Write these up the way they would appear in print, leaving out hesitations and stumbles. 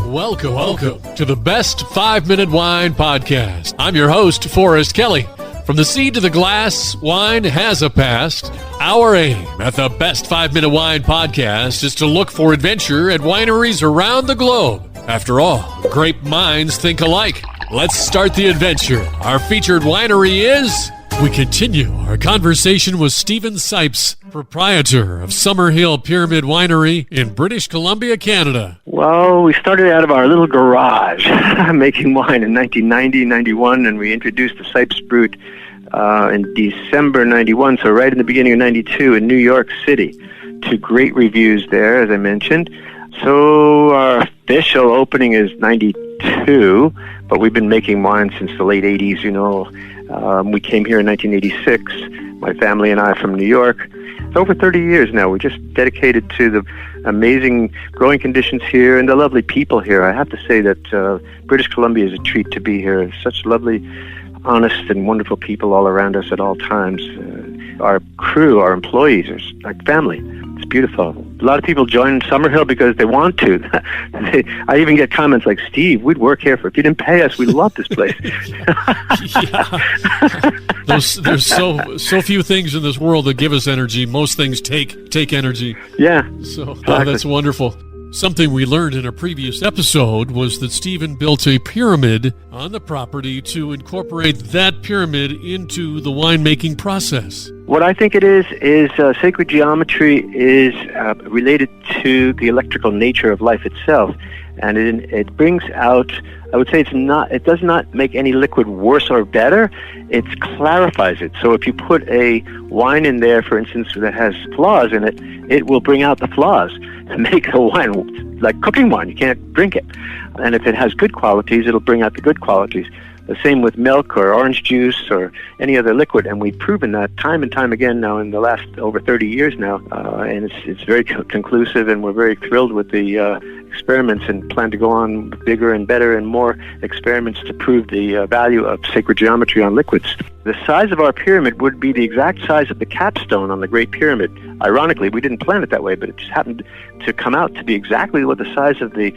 Welcome to the Best 5-Minute Wine Podcast. I'm your host, Forrest Kelly. From the seed to the glass, wine has a past. Our aim at the Best 5-Minute Wine Podcast is to look for adventure at wineries around the globe. After all, grape minds think alike. Let's start the adventure. Our featured winery is... We continue our conversation with Stephen Cipes, proprietor of Summerhill Pyramid Winery in British Columbia, Canada. Well, we started out of our little garage making wine in 1990, 91, and we introduced the Cipes Brut in December 91, so right in the beginning of 92 in New York City, to great reviews there, as I mentioned. So our official opening is 92, but we've been making wine since the late 80s, you know. We came here in 1986, my family and I from New York. It's over 30 years now. We're just dedicated to the amazing growing conditions here and the lovely people here. I have to say that British Columbia is a treat to be here. Such lovely, honest and wonderful people all around us at all times. Our crew, our employees are like family. It's beautiful. A lot of people join Summerhill because they want to. I even get comments like, Steve, we'd work here if you didn't pay us. We love this place. There's so few things in this world that give us energy. Most things take energy. Yeah. So that's wonderful. Something we learned in a previous episode was that Stephen built a pyramid on the property to incorporate that pyramid into the winemaking process. What I think it is sacred geometry is related to the electrical nature of life itself. And it brings out, I would say it does not make any liquid worse or better, it clarifies it. So if you put a wine in there, for instance, that has flaws in it, it will bring out the flaws and make the wine like cooking wine. You can't drink it. And if it has good qualities, it'll bring out the good qualities. The same with milk or orange juice or any other liquid, and we've proven that time and time again now in the last over 30 years now, and it's very conclusive, and we're very thrilled with the experiments and plan to go on bigger and better and more experiments to prove the value of sacred geometry on liquids. The size of our pyramid would be the exact size of the capstone on the Great Pyramid. Ironically, we didn't plan it that way, but it just happened to come out to be exactly what the size of the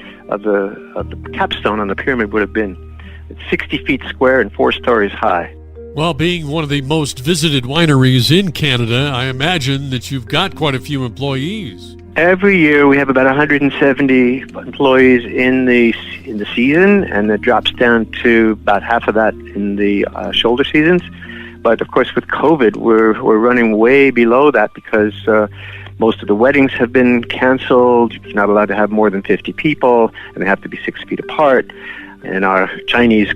capstone on the pyramid would have been. It's 60 feet square and 4 stories high. Well, being one of the most visited wineries in Canada, I imagine that you've got quite a few employees. Every year we have about 170 employees in the season, and it drops down to about half of that in the shoulder seasons. But of course, with COVID, we're running way below that because most of the weddings have been canceled. You're not allowed to have more than 50 people, and they have to be 6 feet apart. And our Chinese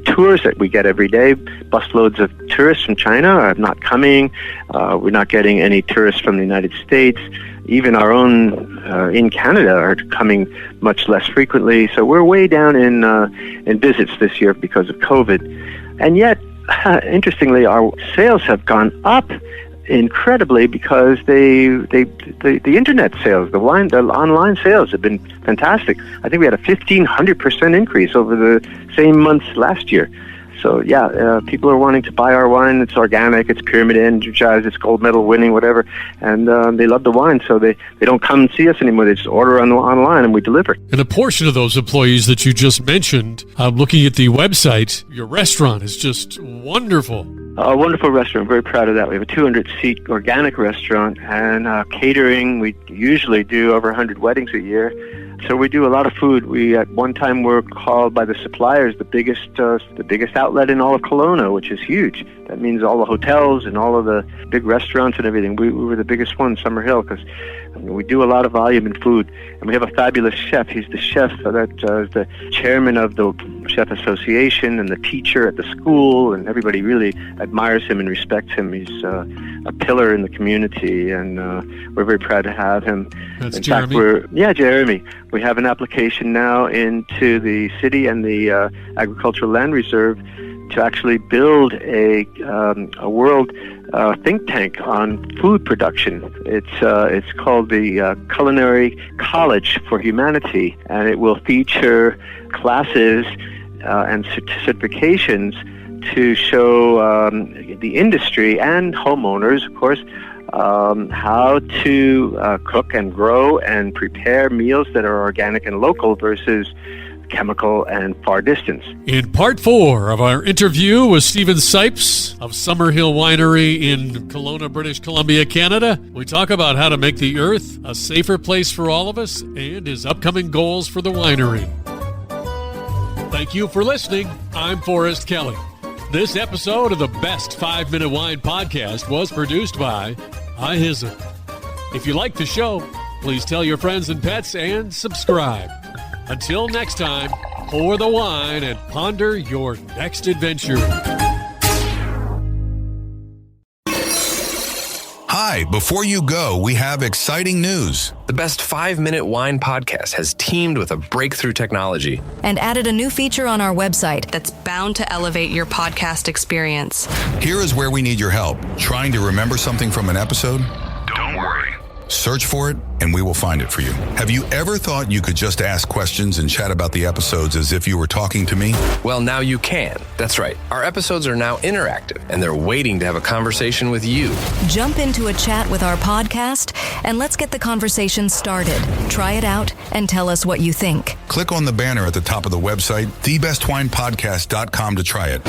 tours that we get every day, busloads of tourists from China are not coming. We're not getting any tourists from the United States. Even our own in Canada are coming much less frequently. So we're way down in visits this year because of COVID. And yet, interestingly, our sales have gone up incredibly because the internet sales, the online sales have been fantastic. I think we had a 1,500% increase over the same months last year. So yeah, people are wanting to buy our wine. It's organic, it's pyramid energized, it's gold medal winning, whatever, and they love the wine. So they don't come and see us anymore. They just order online and we deliver. And a portion of those employees that you just mentioned, looking at the website, your restaurant is just wonderful. A wonderful restaurant. Very proud of that. We have a 200-seat organic restaurant, and catering. We usually do over 100 weddings a year. So we do a lot of food. We at one time were called by the suppliers the biggest outlet in all of Kelowna, which is huge. That means all the hotels and all of the big restaurants and everything. We were the biggest one, Summerhill, because we do a lot of volume in food. And we have a fabulous chef. He's the chef that is the chairman of the Chef Association and the teacher at the school, and everybody really admires him and respects him. He's a pillar in the community, and we're very proud to have him. That's in Jeremy? Fact, Jeremy. We have an application now into the city and the Agricultural Land Reserve to actually build a world think tank on food production. It's called the Culinary College for Humanity, and it will feature classes and certifications to show the industry and homeowners, of course, how to cook and grow and prepare meals that are organic and local versus chemical and far distance. In part 4 of our interview with Stephen Cipes of Summerhill Winery in Kelowna, British Columbia, Canada, we talk about how to make the earth a safer place for all of us and his upcoming goals for the winery. Thank you for listening. I'm Forrest Kelly. This episode of the Best 5 Minute Wine Podcast was produced by iHizzle. If you like the show, please tell your friends and pets and subscribe. Until next time, pour the wine and ponder your next adventure. Hi, before you go, we have exciting news. The Best 5 Minute Wine Podcast has teamed with a breakthrough technology and added a new feature on our website that's bound to elevate your podcast experience. Here is where we need your help. Trying to remember something from an episode? Don't worry. Search for it, and we will find it for you. Have you ever thought you could just ask questions and chat about the episodes as if you were talking to me? Well, now you can. That's right. Our episodes are now interactive, and they're waiting to have a conversation with you. Jump into a chat with our podcast, and let's get the conversation started. Try it out, and tell us what you think. Click on the banner at the top of the website, thebestwinepodcast.com, to try it.